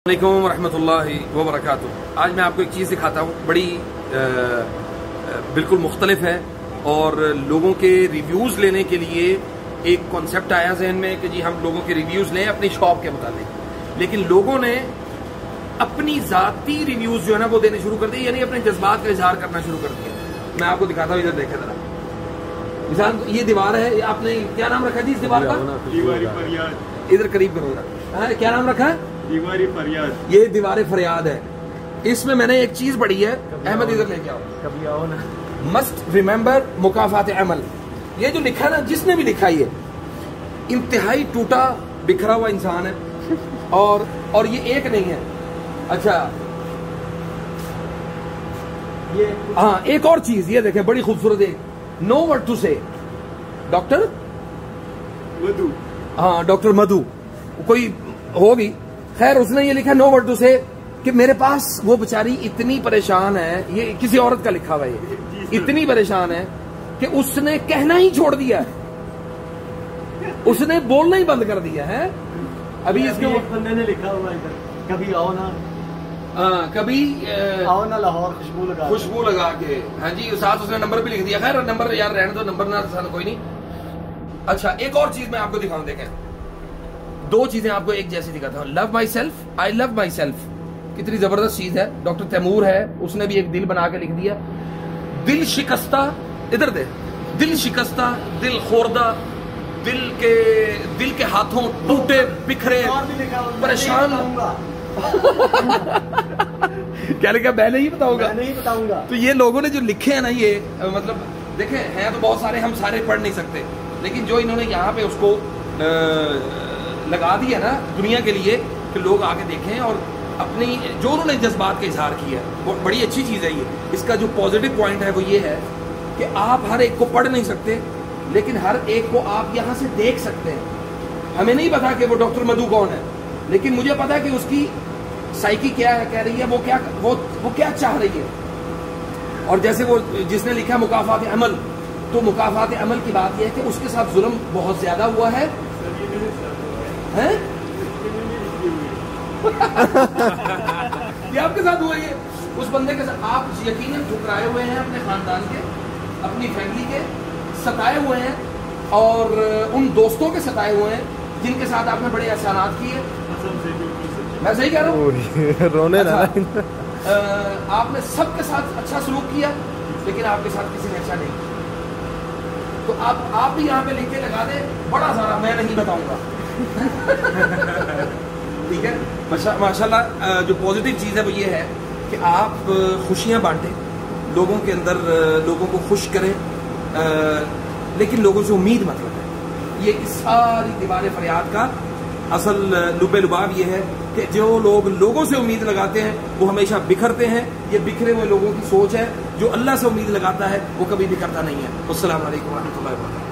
अस्सलामुअलैकुम रहमतुल्लाहि व बरकातुहू। आज मैं आपको एक चीज़ दिखाता हूँ, बड़ी बिल्कुल मुख्तलिफ है और लोगों के रिव्यूज़ लेने के लिए एक कॉन्सेप्ट आया जहन में कि जी हम लोगों के रिव्यूज़ लें अपनी शॉप के मुताबिक, लेकिन लोगों ने अपनी ज़ाती रिव्यूज़ जो है ना वो देने शुरू कर दिए, यानी अपने जज्बात का इजहार करना शुरू कर दिया। मैं आपको दिखाता हूँ, इधर देखें जरा। मिसाल ये दीवार है, आपने क्या नाम रखा जी इस दीवार का? दीवारी फरियाद। इधर करीब करो जरा, क्या नाम रखा है? दीवारी फरियाद। ये दीवार फरियाद है। इसमें मैंने एक चीज पढ़ी है, अहमद इधर लेके आओ, कभी आओ ना। मस्ट रिमेंबर मुकाफात अमल। ये जो लिखा है ना, जिसने भी लिखा ये इंतहाई टूटा बिखरा हुआ इंसान है और ये एक नहीं है। अच्छा ये हाँ, एक और चीज ये देखें, बड़ी खूबसूरत है। नो वर्ड टू से। डॉक्टर मधु, हाँ डॉक्टर मधु कोई होगी, खैर उसने ये लिखा नो वर्ड टू से कि मेरे पास वो बेचारी इतनी परेशान है, ये किसी औरत का लिखा हुआ है, ये इतनी परेशान है कि उसने कहना ही छोड़ दिया है, उसने बोलना ही बंद कर दिया है। अभी इसके एक बंदे ने लिखा हुआ इधर, कभी आओ ना। कभी आओ ना लाहौर खुशबू लगा के। हाँ जी, साथ उसने नंबर भी लिख दिया। खैर नंबर यार रहने दो, नंबर ना कोई नहीं। अच्छा एक और चीज मैं आपको दिखाऊं, देखें दो चीजें आपको एक जैसी दिखाता हूँ। Love my self, I love my self, कितनी जबरदस्त चीज है। डॉक्टर तैमूर है, उसने भी एक दिल बना के लिख दिया। दिल शिकस्ता, इधर दे, दिल शिकस्ता, दिल खोरदा, दिल के हाथों टूटे बिखरे परेशान। क्या लिखा? मैं नहीं बताऊंगा। तो ये लोगों ने जो लिखे हैं ना, ये मतलब देखें हैं तो बहुत सारे, हम सारे पढ़ नहीं सकते, लेकिन जो इन्होंने यहाँ पे उसको लगा दिया ना दुनिया के लिए कि लोग आके देखें और अपनी जो उन्होंने जज्बात का इजहार किया, वो बड़ी अच्छी चीज़ है। ये इसका जो पॉजिटिव पॉइंट है वो ये है कि आप हर एक को पढ़ नहीं सकते, लेकिन हर एक को आप यहाँ से देख सकते हैं। हमें नहीं पता कि वो डॉक्टर मधु कौन है, लेकिन मुझे पता है कि उसकी साइकी क्या है, कह रही है, वो क्या चाह रही है। और जैसे वो जिसने लिखा मुकाफात अमल, तो मुकाफात अमल की बात यह है कि उसके साथ जुल्म बहुत ज्यादा हुआ है। हैं? ये आपके साथ हुआ, ये उस बंदे के साथ। आप यकीनन ठुकराए हुए हैं अपने खानदान के, अपनी फैमिली के, सताए हुए हैं और उन दोस्तों के सताए हुए हैं जिनके साथ आपने बड़े एहसानात किए। मैं सही कह रहा हूँ? रोने ना। आपने सबके साथ अच्छा सलूक किया, लेकिन आपके साथ किसी ने अच्छा नहीं किया। तो आप भी यहाँ पे लिख के लगा दे बड़ा सारा, मैं नहीं बताऊंगा। ठीक है, माशाल्लाह जो पॉजिटिव चीज़ है वो ये है कि आप खुशियाँ बांटें लोगों के अंदर, लोगों को खुश करें, लेकिन लोगों से उम्मीद मत रखें। ये इस सारी दीवार फरियाद का असल लुबे लुबाब ये है कि जो लोग लोगों से उम्मीद लगाते हैं वो हमेशा बिखरते हैं। ये बिखरे हुए लोगों की सोच है। जो अल्लाह से उम्मीद लगाता है वो कभी बिखरता नहीं है। अस्सलाम वालेकुम रहमतुल्लाहि व बरकातुहू।